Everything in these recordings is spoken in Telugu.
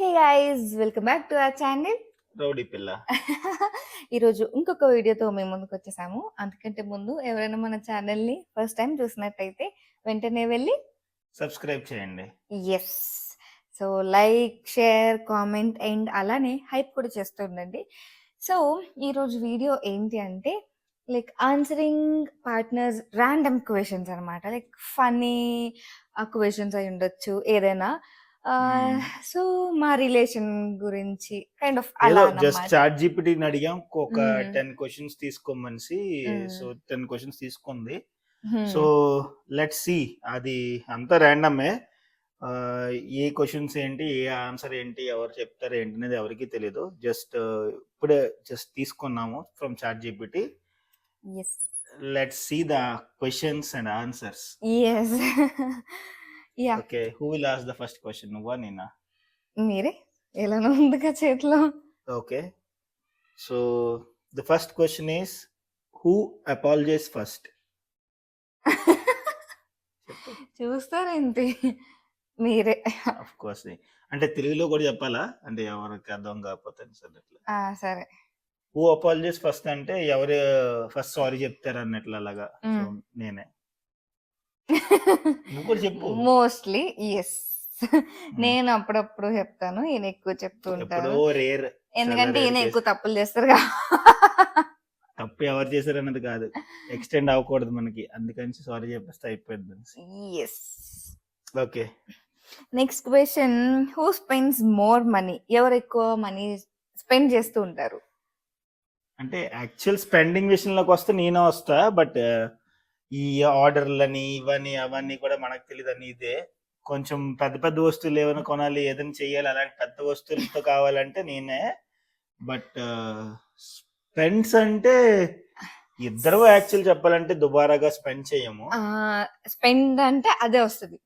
Hey guys, welcome back to our channel. Rowdy పిల్ల. ఈరోజు ఇంకొక వీడియోతో మేము ముందుకు వచ్చేసాము. అంతకంటే ముందు ఎవరైనా మన ఛానల్ని ఫస్ట్ టైం చూసినట్టయితే వెంటనే వెళ్ళి సబ్స్క్రైబ్ చేయండి. Yes, so like, share, comment and అలానే హైప్ కూడా చేస్తూ ఉండండి. సో ఈరోజు వీడియో ఏంటి అంటే like answering partners random questions అనమాట. లైక్ ఫనీ క్వశ్చన్స్ అయి ఉండొచ్చు ఏదైనా. సో మా రిలేషన్ గురించి కైండ్ ఆఫ్ ఏదో అలా జస్ట్ అన్నమాట. చాట్ జీపీటీని అడిగాం ఒక మ్మ్. 10 క్వశ్చన్స్ తీసుకోమనిసి. మ్మ్. సో 10 క్వశ్చన్స్ తీసుకుంది. హ్మ్. సో లెట్స్ సి, అది అంతా ర్యాండమే. ఏ క్వశ్చన్స్ ఏంటి, ఏ ఆన్సర్ ఏంటి, ఎవరు చెప్తారు ఏంటి అనేది ఎవరికి తెలియదు. ఇప్పుడే తీసుకున్నాము from ChatGPT. Yes. Let's see the questions and answers. Yes. Yeah, okay, who will ask the first question, నువ్వా నేనా? మీరే ఎలానో ఉందిగా చేతిలో. Okay. So the first question is, who apologized first? చూస్తారేంటి మీరే? Of course. అంటే తెలుగులో కూడా చెప్పాలా, అంటే ఎవరికి అర్థం కాకపోతే అన్నట్లు. సరే. హూ అపాలజైజ్ ఫస్ట్ అంటే ఎవరు ఫస్ట్ సారీ చెప్తారు అన్నట్లు అలాగా. సో నేనే. నువ్వు కూడా చెప్పు. Mostly yes. నేను అప్పుడప్పుడు చెప్తాను, ఈయన ఎక్కువ చెప్తూ ఉంటారు. ఎప్పుడో రేర్. ఎందుకంటే ఈయన ఎక్కువ తప్పులు చేస్తారు తప్పు ఎవరు చేశారు అన్నది కాదు, ఎక్స్టెండ్ అవ్వకూడదు మనకి, అందుకని సారీ చెప్పేస్తే అయిపోయింది. Yes. Okay, next question, who spends more money? ఎవరు ఎక్కువ మనీ స్పెండ్ చేస్తూ ఉంటారు? అంటే యాక్చువల్ స్పెండింగ్ విషయంలోకి వస్తే నేనే వస్తా, బట్ ఈ ఆర్డర్లని ఇవన్నీ అవన్నీ కూడా మనకు తెలియదు అని. ఇదే కొంచెం పెద్ద పెద్ద వస్తువులు ఏమైనా కొనాలి, ఏదైనా చెయ్యాలి, అలాంటి పెద్ద వస్తువులతో కావాలంటే నేనే. బట్ స్పెండ్స్ అంటే ఇద్దరు యాక్చువల్ చెప్పాలంటే దుబారాగా స్పెండ్ చేయము. స్పెండ్ అంటే అదే వస్తుంది,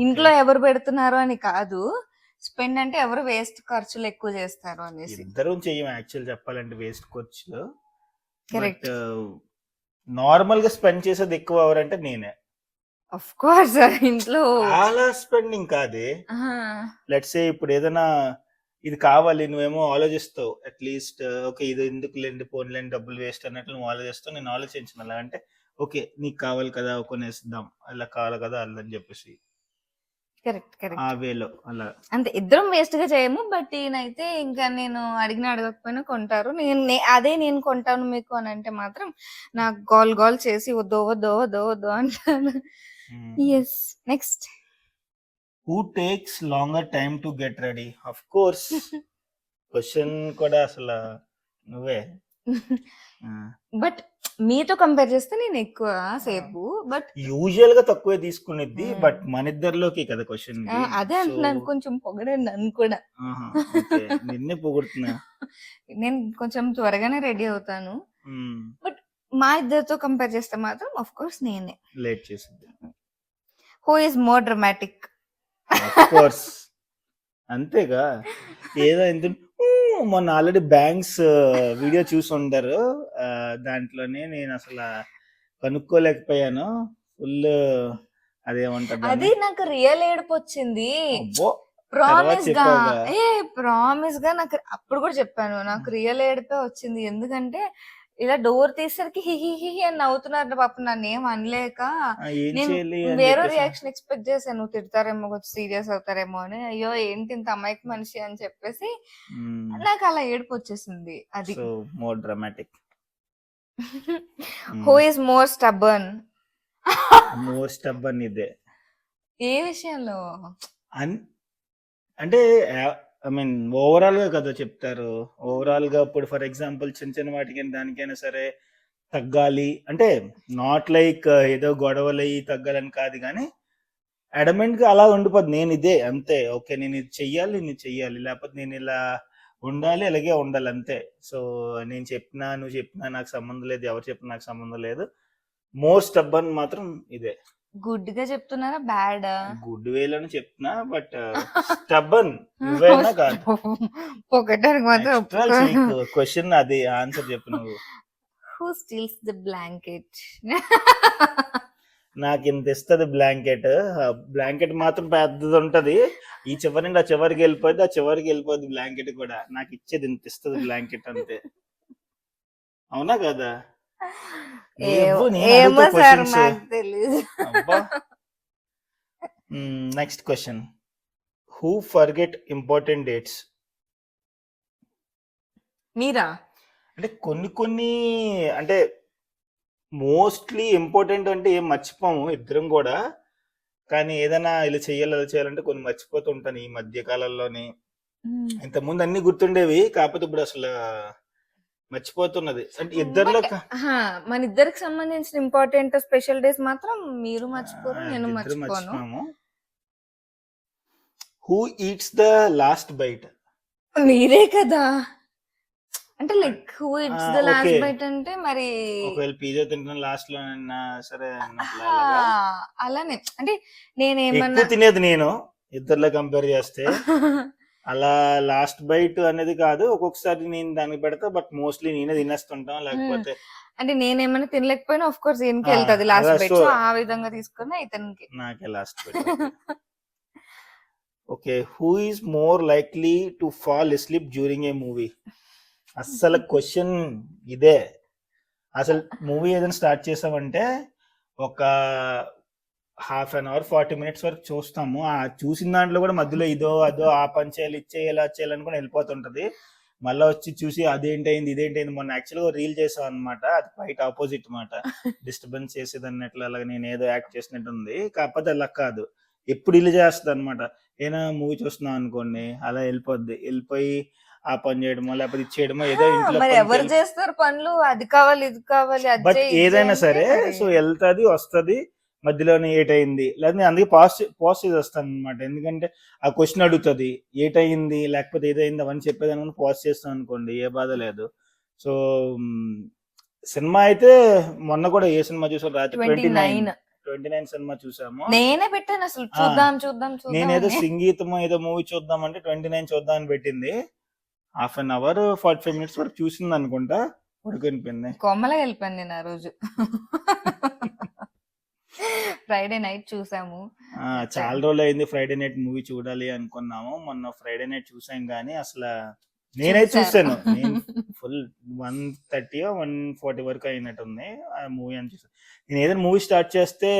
ఇంట్లో ఎవరు పెడుతున్నారు అని కాదు. స్పెండ్ అంటే ఎవరు వేస్ట్ ఖర్చులు ఎక్కువ చేస్తారు అనేసి. ఇద్దరు చెయ్యం యాక్చువల్ చెప్పాలంటే వేస్ట్ ఖర్చులు. కరెక్ట్. నార్మల్ గా స్పెండ్ చేసేది ఎక్కువ ఎవరంటే నేనే. ఆఫ్ కోర్స్, ఇంట్లో చాలా స్పెండింగ్ కాదే. లెట్స్ సే ఇప్పుడు ఏదైనా ఇది కావాలి, నువ్వేమో ఆలోచిస్తావు అట్లీస్ట్. ఓకే, ఇది ఎందుకు లేండి, పోన్లేండి, డబ్బులు వేస్ట్ అన్నట్లు నువ్వు ఆలోచిస్తావు. నేను ఆలోచించిన అలా అంటే ఓకే నీకు కావాలి కదా కొనేసిద్దాం, అలా కావాలి కదా అలా అని చెప్పేసి. Correct correct. ఆ వేలో అలా అంతే, ఇద్దరం వేస్ట్ గా చేయము. బట్ ఈయనైతే ఇంకా నేను అడిగిన అడగకపోయినా కొంటారు. అదే నేను కొంటాను మీకు అని అంటే మాత్రం నాకు గోల్ చేసి వద్దో వద్దో వద్దో వద్దో అంటాను. Yes. Next, who takes longer time to get ready? Of course, question కూడా అసలు నువ్వే. బట్ మీతో కంపేర్ చేస్తే నేను ఎక్కువ సేపు, బట్ యూజువల్ గా తక్కువే తీసుకునేది. బట్ మన ఇద్దరిలోకి కదా క్వశ్చన్. అదే అంటున్నాను, కొంచెం పొగడండి నన్ను కూడా. నిన్నే పొగుడుతున్నా. నేను కొంచెం త్వరగానే రెడీ అవుతాను, బట్ మా ఇద్దరితో కంపేర్ చేస్తే మాత్రం ఆఫ్ కోర్స్ నేనే లేట్ చేసింది. Who is more dramatic? Of course అంతేగా. ఏదో ఎంత మొన్న ఆల్రెడీ బ్యాంక్స్ వీడియో చూసి ఉంటారు, దాంట్లోనే నేను అసలు కనుక్కోలేకపోయాను. ఫుల్ అదేమంటారు, అది నాకు రియల్ ఏడుపు వచ్చింది. ప్రామిస్ గా నాకు అప్పుడు కూడా చెప్పాను, నాకు రియల్ ఏడుపే వచ్చింది. ఎందుకంటే ఇలా డోర్ తీసేసరికి హిహి అని నవ్వుతున్నారు పాప, నన్ను ఏం అనలేక నేను వేరే రియాక్షన్ ఎక్స్పెక్ట్ చేశాను. నువ్వు తిడతారేమో, కొంచెం సీరియస్ అవుతారేమో అని. అయ్యో ఏంటి ఇంత అమాయక మనిషి అని చెప్పేసి నాకు అలా ఏడుపు వచ్చేసింది. అది more dramatic. Who is more stubborn? More stubborn ఇదే. ఏ విషయంలో అంటే ఐ మీన్ ఓవరాల్ గా కదా చెప్తారు. ఓవరాల్ గా ఇప్పుడు ఫర్ ఎగ్జాంపుల్ చిన్న చిన్న వాటికైనా దానికైనా సరే తగ్గాలి అంటే, నాట్ లైక్ ఏదో గొడవలు తగ్గాలని కాదు, కానీ అడమెంట్ గా అలా ఉండిపోద్ది. నేను ఇదే అంతే, ఓకే నేను ఇది చెయ్యాలి, లేకపోతే నేను ఇలా ఉండాలి, అలాగే ఉండాలి అంతే. సో నేను చెప్పినా నువ్వు చెప్పినా నాకు సంబంధం లేదు, ఎవరు చెప్పినా నాకు సంబంధం లేదు. మోస్ట్ స్టబ్బర్న్ మాత్రం ఇదే. గుడ్ గా చెప్తున్నారా బ్యాడ్? గుడ్ వేలోనే చెప్తున్నా, బట్ స్టబ్బర్న్ నువ్వేనా కాదు. పొగడానికి మాత్రం క్వశ్చన్ అది ఆన్సర్ చెప్పు నువ్వు. Who steals the blanket? నాకు ఇంత ఇస్తుంది బ్లాంకెట్. బ్లాంకెట్ మాత్రం పెద్దది ఉంటది. ఈ చివరి నుండి ఆ చివరికి వెళ్ళిపోద్ది, ఆ చివరికి వెళ్ళిపోద్ది బ్లాంకెట్ కూడా. నాకు ఇచ్చేది ఇంత ఇస్తుంది బ్లాంకెట్ అంతే. అవునా కదా? నువ్వు నేను ఏమో అడుగుతా సార్ క్వశ్చన్స్. నాకు తెలీదు. అబ్బా. Next question. Who forget important dates? మీరా? అంటే కొన్ని అంటే మోస్ట్లీ ఇంపార్టెంట్ అంటే ఏం మర్చిపోము ఇద్దరం కూడా. కానీ ఏదైనా ఇలా చెయ్యాలి అలా చేయాలంటే కొన్ని మర్చిపోతూ ఉంటాను ఈ మధ్య కాలంలోని. ఇంతకుముందు అన్ని గుర్తుండేవి, కాకపోతే ఇప్పుడు అసలు మర్చిపోతున్నది. అంటే ఇద్దరిలో బట్ మన ఇద్దరికి సంబంధించిన ఇంపార్టెంట్ స్పెషల్ డేస్ మాత్రం మీరు మర్చిపోరు, నేను ఇద్దరు మర్చిపోను. మర్చిపోయాము. Who eats the last bite? మీరే కదా. అంటే like who eats the okay. Last bite అంటే మరి ఒకవేళ పిజ్జా తింటున్న లాస్ట్ లో సరే అన్నట్లు ఆహా, అలాగా. అలానే అంటే ఎక్కువ నేనేమన్నా తినేది నేను ఇద్దరిలో కంపేర్ చేస్తే. అలా లాస్ట్ బైట్ అనేది కాదు, ఒక్కొక్కసారి నేను దానికి పెడతా, బట్ మోస్ట్లీ నేనే తినేస్తుంటాం. లేకపోతే అంటే నేనేమన్నా తినలేకపోయినా ఆఫ్ కోర్స్ ఈయనకి ఆ, వెళ్తది లాస్ట్ అలా బైట్. సో సో ఆ విధంగా తీసుకుని ఇతనికి. నాకే last bite. Okay. Who is more likely to fall asleep during a movie? అస్సలు క్వశ్చన్ ఇదే. అసలు మూవీ ఏదైనా స్టార్ట్ చేసామంటే ఒక హాఫ్ అన్ అవర్ 40 మినిట్స్ వరకు చూస్తాము. ఆ చూసిన దాంట్లో కూడా మధ్యలో ఇదో అదో ఆ పని చేయాలి, ఇచ్చేయాలి, అది చేయాలని కూడా వెళ్ళిపోతుంటది. మళ్ళీ వచ్చి చూసి అదేంటైంది ఇదేంటైంది. మొన్న యాక్చువల్గా రీల్ చేసాం అనమాట, అది బయట ఆపోజిట్ మాట. డిస్టర్బెన్స్ చేసేది అన్నట్లు అలాగే నేను ఏదో యాక్ట్ చేసినట్టు ఉంది, కాకపోతే అలా కాదు. ఎప్పుడు ఇల్లు చేస్తుంది అనమాట. ఏదైనా మూవీ చూస్తున్నాం అనుకోండి, అలా వెళ్ళిపోయి ఆ పని చేయడమో లేకపోతే ఇది చేయడమో ఏదో ఇంట్లో మరి పనికి ఎవరు చేస్తారు పనులు? అది కావాలి, ఇది కావాలి, అది బట్ చేయి, ఇది చేయి ఏదైనా అంటే సరే మరి సో వెళ్తాది వస్తుంది, మధ్యలోనే ఏటయింది లేదా నేను అందుకే పాస్ చేసి వస్తాను అనమాట. ఎందుకంటే ఆ క్వశ్చన్ అడుగుతుంది ఏటయింది లేకపోతే ఏదైంది అవన్నీ చెప్పేదాన్ని పాస్ చేస్తాను అనుకోండి, ఏ బాధ లేదు. సో సినిమా అయితే మొన్న కూడా ఏ సినిమా చూసాం రాత్రి? 29 29 సినిమా చూసాము. నేనే పెట్టాను అసలు. ఆ, చూద్దాం చూద్దాం చూద్దాం నేనేదో అని. సంగీతమో ఏదో మూవీ చూద్దాం అంటే 29 చూద్దాం అని పెట్టింది. హాఫ్ అన్ అవర్ 45 మినిట్స్ వరకు చూసింది అనుకుంటా, పడుకునిపోయింది. కొమ్మలకి వెళ్ళిపోయాను నేను ఆ రోజు. ఫ్రైడే నైట్ చూసాము. చాలా రోజులు అయింది ఫ్రైడే నైట్ మూవీ చూడాలి అనుకున్నాము. మొన్న ఫ్రైడే నైట్ చూసాం కానీ అసలు నేనైతే చూసారు. చూసాను. నేను ఫుల్ 1:30 1:40 వరకు అయినట్టుంది ఆ మూవీ అని చూసాను. నేను ఏదైనా మూవీ స్టార్ట్ చేస్తే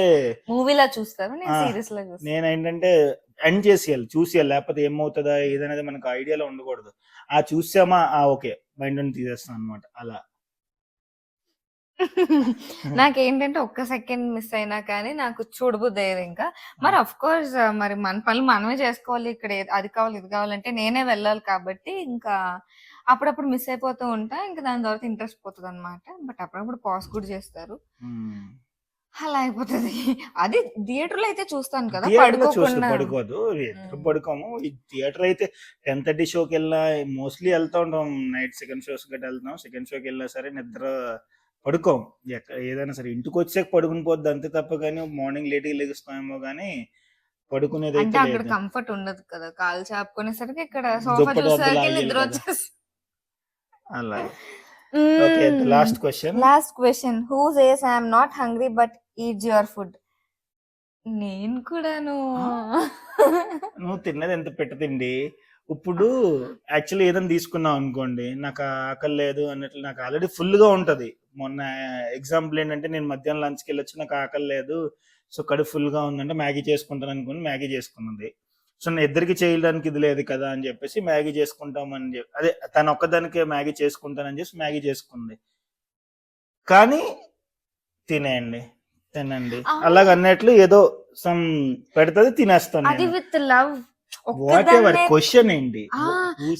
మూవీలా చూస్తారు, నేను ఆ, సీరియస్ లా చూస్తాను. నేను ఏంటంటే ఎండ్ చేసేయాలి, చూసేయాలి, లేకపోతే ఏమవుతుందా ఏదనేది మనకు ఐడియాలో ఉండకూడదు. చూసామా ఓకే మైండ్ నుండి తీసేస్తాం అనమాట అలా. నాకేంటంటే ఒక్క సెకండ్ మిస్ అయినా కానీ నాకు చూడబుద్ధి అయ్యేది ఇంకా. మరి అఫ్ కోర్స్ మరి మన పనులు మనమే చేసుకోవాలి. ఇక్కడ అది కావాలి ఇది కావాలంటే నేనే వెళ్ళాలి కాబట్టి ఇంకా అప్పుడప్పుడు మిస్ అయిపోతూ ఉంటా. ఇంకా దాని తర్వాత ఇంట్రెస్ట్ పోతుంది అనమాట. బట్ అప్పుడప్పుడు పాజ్ కూడా చేస్తారు, అలా అయిపోతుంది. అది థియేటర్ లో అయితే చూస్తాను కదా, థియేటర్ లో చూస్తే పడుకోకుండా. పడుకోదు, ఎప్పుడు పడుకోము. ఈ థియేటర్ అయితే 10:30 షోకి వెళ్ళినా మోస్ట్లీ వెళ్తా ఉంటాం. నైట్ సెకండ్ షోస్ గట్రా వెళ్తాం. సెకండ్ షోకి వెళ్ళినా సరే నిద్ర పడుకోం. ఏదైనా సరే ఇంటికి వచ్చాక పడుకుని పోద్ది అంతే తప్ప, కానీ మార్నింగ్ లేట్గా లెగుస్తామేమో కానీ పడుకునేది అంటే అయితే అక్కడ లేదు. కంఫర్ట్ ఉండదు కదా, కాలు చాపుకునేసరికి ఇక్కడ సోఫా దుప్పటి వద్ద చూసేసరికి లాగేయాలి నిద్ర కదా వచ్చేసి. అలా. Okay, last question. Last question. Who says I'm not hungry but eats your food? నేను కూడాను. నువ్వు తిన్నది ఎంత తిండి. ఇప్పుడు యాక్చువల్లీ ఏదైనా తీసుకున్నావు అనుకోండి, నాకు ఆకలి లేదు అన్నట్లు నాకు ఆల్రెడీ ఫుల్గా ఉంటుంది. మొన్న ఎగ్జాంపుల్ ఏంటంటే నేను మధ్యాహ్నం లంచ్కి వెళ్ళొచ్చి నాకు ఆకలి లేదు, సో కడుపు ఫుల్గా ఉందంటే మ్యాగీ చేసుకుంటాను అనుకుని మ్యాగీ చేసుకున్నది. సో నేను ఇద్దరికి చేయడానికి ఇది లేదు కదా అని చెప్పేసి మ్యాగీ చేసుకుంటామని చెప్పి, అదే తను ఒక్కదానికే మ్యాగీ చేసుకుంటానని చెప్పి మ్యాగీ చేసుకుంది. కానీ తినండి అలాగ అన్నట్లు ఏదో సమ్ పెడుతుంది, తినేస్తాను అది నేను. With love. What ever question ఏంటి,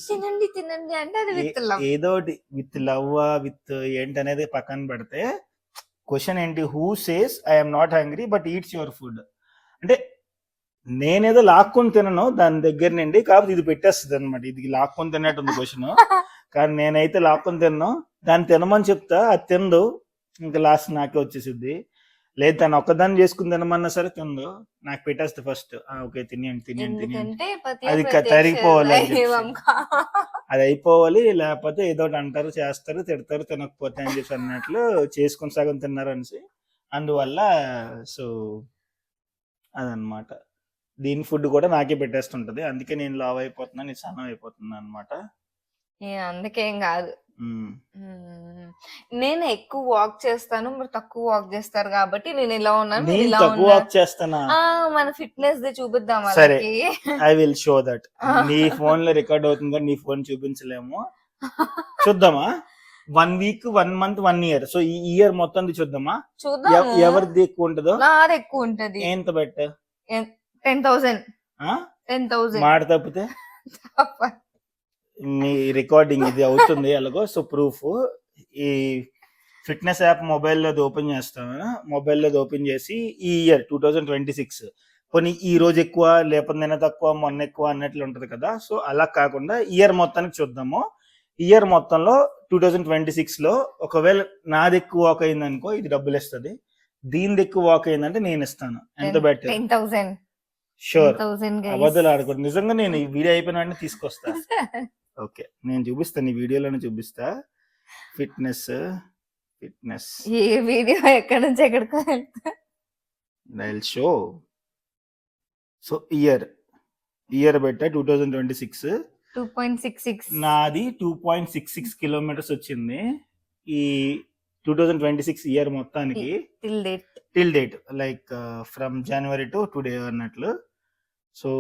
తినండి తినండి అంటే అది విత్ లవ్. ఏదో విత్ లవ్ విత్ ఏంటి అనేది పక్కన పెడితే క్వశ్చన్ ఏంటి, who says I'm not hungry but eats your food? అంటే నేనేదో లాక్కొని తినను దాని దగ్గర నుండి, కాకపోతే ఇది పెట్టేస్తుంది అనమాట. ఇది లాక్కొని తినేట్టుంది క్వశ్చన్, కానీ నేనైతే లాక్కొని తిన్నాను. దాన్ని తినమని చెప్తా, అది తిందు, ఇంకా లాస్ట్ నాకే వచ్చేసిద్ది. లేదు తను ఒక్కదాన్ని చేసుకుని తినమన్నా సరే తిందు, నాకు పెట్టేస్తే ఫస్ట్ ఓకే తినేయండి అది తరిగిపోవాలి అని చెప్పి. అది అయిపోవాలి, లేకపోతే ఏదో అంటారు చేస్తారు తిడతారు తినకపోతే అని చెప్పి అన్నట్లు చేసుకుని సగం తిన్నారు అనేసి అందువల్ల సో అదనమాట. దీని ఫుడ్ కూడా నాకే పెట్టేస్తుంటది. అందుకే నేను లావ్ అయిపోతున్నాను, నేను సన్నం అయిపోతున్నాను అనమాట. అందుకేం కాదు. నేను ఎక్కువ వాక్ చేస్తాను, మీరు తక్కువ వాక్ చేస్తారు కాబట్టి నేను ఇలా ఉన్నాను, మీరు నేను ఇలా తక్కువ ఉన్నారు. వాక్ చేస్తానా? మన ఫిట్నెస్ ది చూపిద్దాం సరే, వాళ్ళకి. I will show that. నీ ఫోన్ లో రికార్డ్ అవుతుంది కానీ నీ ఫోన్ చూపించలేము. చూద్దామా? 1 వీక్, 1 మంత్, 1 ఇయర్. సో ఈ ఇయర్ మొత్తం చూద్దామా? చూద్దాం. ఎవరిది ఎక్కువ ఉంటుందో. నాది ఎక్కువ ఉంటది. ఎంత బెట్ట? 10,000. 10,000 మాట తప్పితే మీ రికార్డింగ్ ఇది అవుతుంది ఎలాగో. సో ప్రూఫ్, ఈ ఫిట్నెస్ యాప్ మొబైల్లోది ఓపెన్ చేస్తాను. మొబైల్లోది ఓపెన్ చేసి ఈ ఇయర్ 2026 కొన్ని ఈ రోజు ఎక్కువ లేకపోతే నిన్న తక్కువ మొన్న ఎక్కువ అన్నట్లు ఉంటుంది కదా. సో అలా కాకుండా ఇయర్ మొత్తానికి చూద్దాము. ఇయర్ మొత్తంలో 2026 లో ఒకవేళ నాది ఎక్కువ వాక్ అయింది అనుకో, ఇది డబ్బులు ఇస్తుంది. దీనిది ఎక్కువ వాక్ అయిందంటే నేను ఇస్తాను. ఎంత బెటర్? 10,000. షూర్, అబద్ధాలు ఆడకూడదు. నిజంగా నేను ఈ వీడియో అయిపోయిన వెంటనే తీసుకొస్తా. ఓకే, నేను చూపిస్తాను, ఈ వీడియోలోనే చూపిస్తా. ఫిట్నెస్ ఏ వీడియో ఎక్కడి నుంచి ఎక్కడికో వెళ్తా. I'll show. సో ఇయర్ బెట్ట 2026 2.66. నాది 2.66 కిలోమీటర్స్ వచ్చింది ఈ 2026 ఇయర్ మొత్తానికి. Till date like from January to today అన్నట్లు. So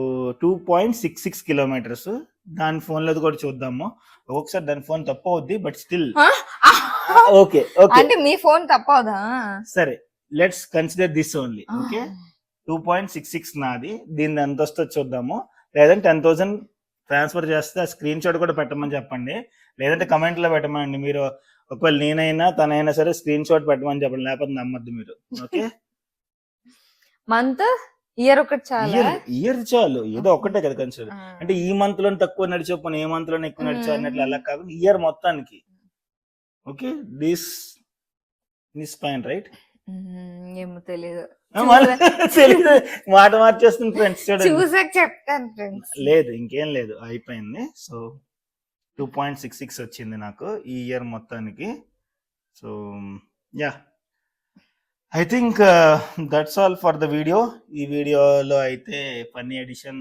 2.66 kilometres. దాని ఫోన్ లో కూడా చూద్దాము. ఒక్కొక్కసారి దాని ఫోన్ తప్పు అవుద్ది, బట్ స్టిల్ ఓకే. అంటే మీ ఫోన్ తప్పదా? సరే, let's consider this only. Okay, 2.66 నాది. దీన్ని ఎంత వస్తుందో చూద్దాము. లేదంటే 10,000 ట్రాన్స్ఫర్ చేస్తే ఆ స్క్రీన్ షాట్ కూడా పెట్టమని చెప్పండి. లేదంటే కమెంట్ లో పెట్టమనండి. మీరు ఒకవేళ నేనైనా తనైనా సరే స్క్రీన్ షాట్ పెట్టమని చెప్పండి, లేకపోతే నమ్మద్దు మీరు. ఓకే, మంత్ ఇయర్ ఒకటి చాలు. ఇయర్ చాలు, ఏదో ఒకటే కదా కన్సిడర్. అంటే ఈ మంత్ లో తక్కువ నడిచిపోయి ఏ మంత్ లో ఎక్కువ నడిచా అన్నట్లు అలా కాకుండా ఇయర్ మొత్తానికి. Okay, this point right. ఏమో తెలియదు, మాట మార్చేస్తుంది ఫ్రెండ్స్. చూసాక చెప్తాను ఫ్రెండ్స్. లేదు, ఇంకేం లేదు, అయిపోయింది. సో 2.66 వచ్చింది నాకు ఈ ఇయర్ మొత్తానికి. So yeah, I think that's all for the video. ఈ వీడియోలో అయితే ఫన్నీ ఎడిషన్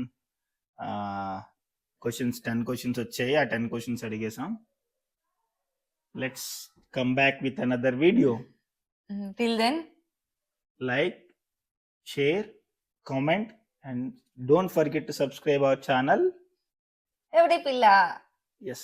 క్వశ్చన్స్ 10 క్వశ్చన్స్ వచ్చాయి. ఆ 10 క్వశ్చన్స్ అడిగేసాం. Let's come back with another video. Till then, like, share, comment, and don't forget to subscribe our channel. Every pilla. Yes.